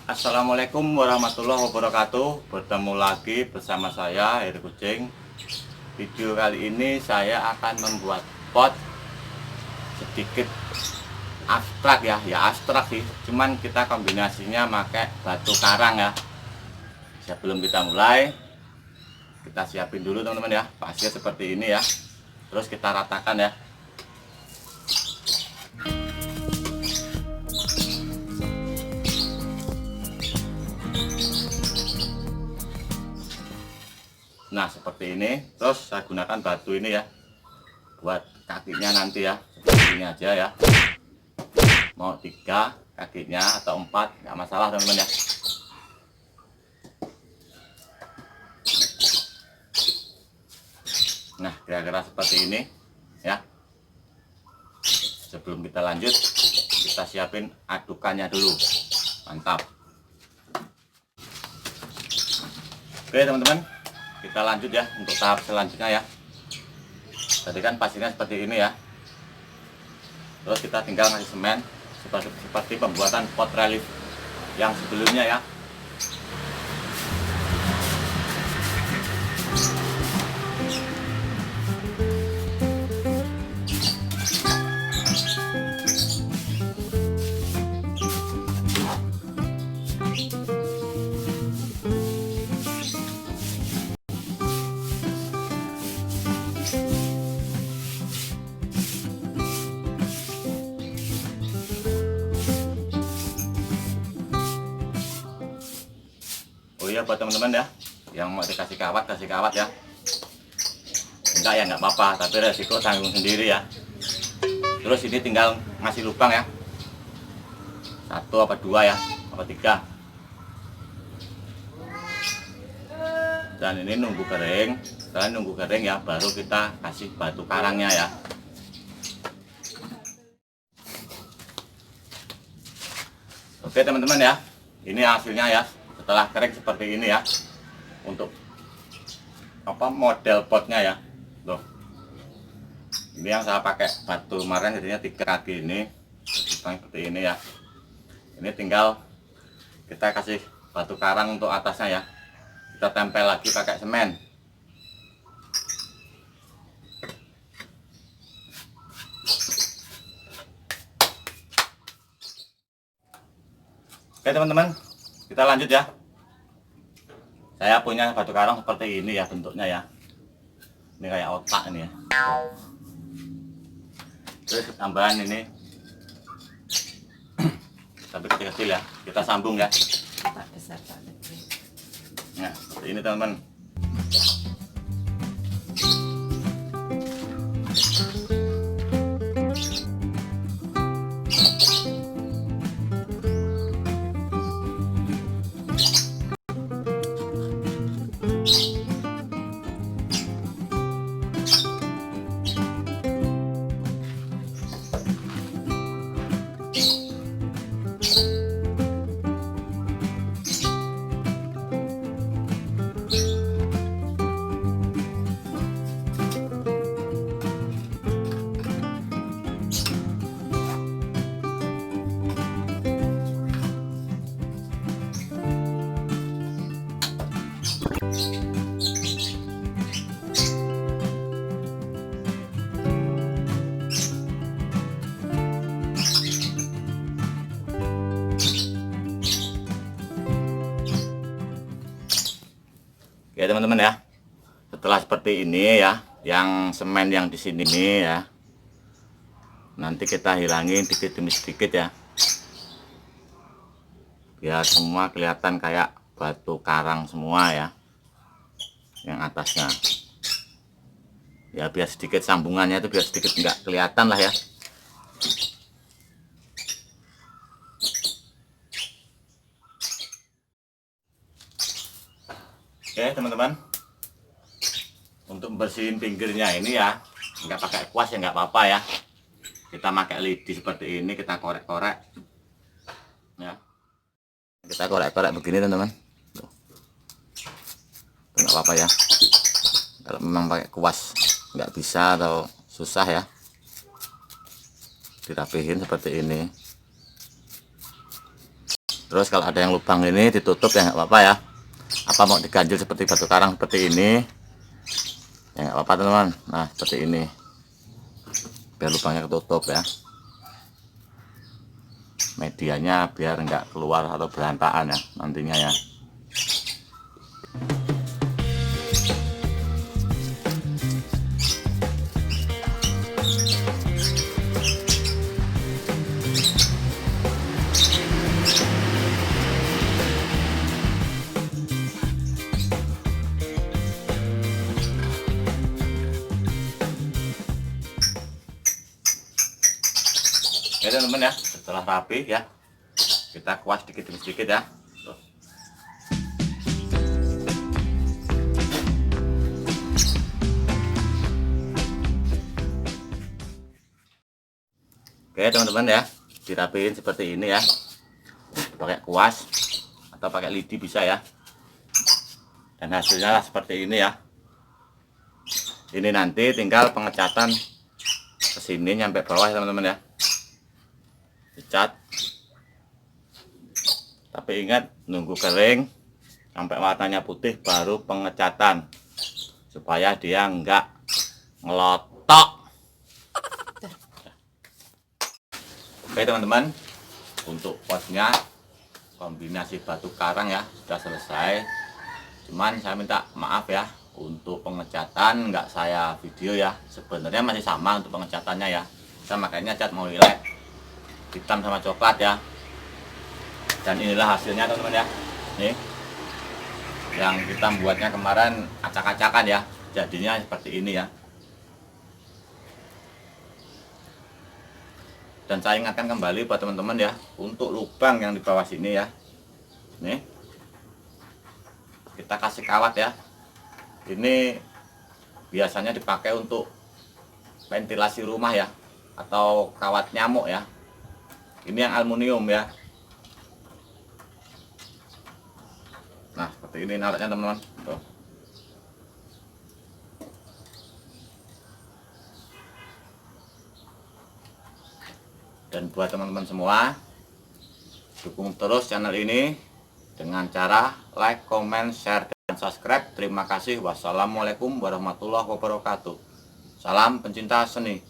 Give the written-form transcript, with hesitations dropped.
Assalamualaikum warahmatullahi wabarakatuh. Bertemu lagi bersama saya Heri Kucing. Video kali ini saya akan membuat pot sedikit abstrak ya abstrak sih, cuman kita kombinasinya pakai batu karang ya. Sebelum kita mulai, kita siapin dulu teman-teman ya, pasir seperti ini ya, terus kita ratakan ya. Nah seperti ini, terus saya gunakan batu ini ya buat kakinya nanti ya, seperti ini aja ya. Mau 3 kakinya atau 4 nggak masalah teman-teman ya. Nah kira-kira seperti ini ya. Sebelum kita lanjut, kita siapin adukannya dulu. Mantap. Oke teman-teman, kita lanjut ya untuk tahap selanjutnya ya. Tadi kan pasirnya seperti ini ya, terus kita tinggal ngasih semen seperti pembuatan pot relief yang sebelumnya ya. Oh iya, buat teman-teman ya yang mau dikasih kawat, kasih kawat ya. Enggak ya nggak apa-apa, tapi resiko tanggung sendiri ya. Terus ini tinggal ngasih lubang ya, 1 apa 2 ya, apa 3. Dan ini nunggu kering. Setelah nunggu kering ya, baru kita kasih batu karangnya ya. Oke teman-teman ya, ini hasilnya ya. Setelah kering seperti ini ya, untuk model potnya ya. Loh, ini yang saya pakai batu kemarin, jadinya 3 kaki ini seperti ini ya. Ini tinggal kita kasih batu karang untuk atasnya ya, kita tempel lagi pakai semen. Oke teman-teman, kita lanjut ya. Saya punya batu karang seperti ini ya bentuknya ya. Ini kayak otak ini ya. Terus tambahan ini tapi kecil-kecil ya. Kita sambung ya. Tak besar, tak kecil. Nah, seperti ini teman-teman. Ya teman-teman ya, setelah seperti ini ya, yang semen yang di sini nih ya, nanti kita hilangin sedikit demi sedikit ya, biar semua kelihatan kayak batu karang semua ya, yang atasnya ya, biar sedikit sambungannya itu biar sedikit nggak kelihatan lah ya. Oke teman-teman, untuk bersihin pinggirnya ini ya, nggak pakai kuas ya nggak apa-apa ya, kita pakai lidi seperti ini, kita korek-korek ya, kita korek-korek begini teman-teman, nggak apa-apa ya kalau memang pakai kuas. nggak bisa atau susah ya, dirapihin seperti ini. Terus kalau ada yang lubang ini ditutup ya nggak apa-apa ya. Apa mau diganjil seperti batu karang seperti ini ya nggak apa-apa teman-teman. Nah seperti ini biar lubangnya ketutup ya, medianya biar nggak keluar atau berantakan ya nantinya ya. Oke teman-teman ya, setelah rapi ya, kita kuas sedikit demi sedikit ya. Tuh. Oke teman-teman ya, dirapiin seperti ini ya, pakai kuas atau pakai lidi bisa ya. Dan hasilnya seperti ini ya. Ini nanti tinggal pengecatan kesini nyampe bawah ya teman-teman ya, dicat. Tapi ingat nunggu kering sampai warnanya putih baru pengecatan supaya dia enggak ngelotok. Oke teman-teman, untuk potnya kombinasi batu karang ya sudah selesai. Cuman saya minta maaf ya, untuk pengecatan nggak saya video ya. Sebenarnya masih sama untuk pengecatannya ya. Saya makanya cat mau lilac hitam sama coklat ya. Dan inilah hasilnya teman-teman ya. Nih yang kita buatnya kemarin acak-acakan ya, jadinya seperti ini ya. Dan saya ingatkan kembali buat teman-teman ya, untuk lubang yang di bawah sini ya, nih kita kasih kawat ya. Ini biasanya dipakai untuk ventilasi rumah ya, atau kawat nyamuk ya. Ini yang aluminium ya. Nah seperti ini naruhnya teman-teman. Tuh. Dan buat teman-teman semua, dukung terus channel ini dengan cara like, comment, share, dan subscribe. Terima kasih. Wassalamualaikum warahmatullahi wabarakatuh. Salam pencinta seni.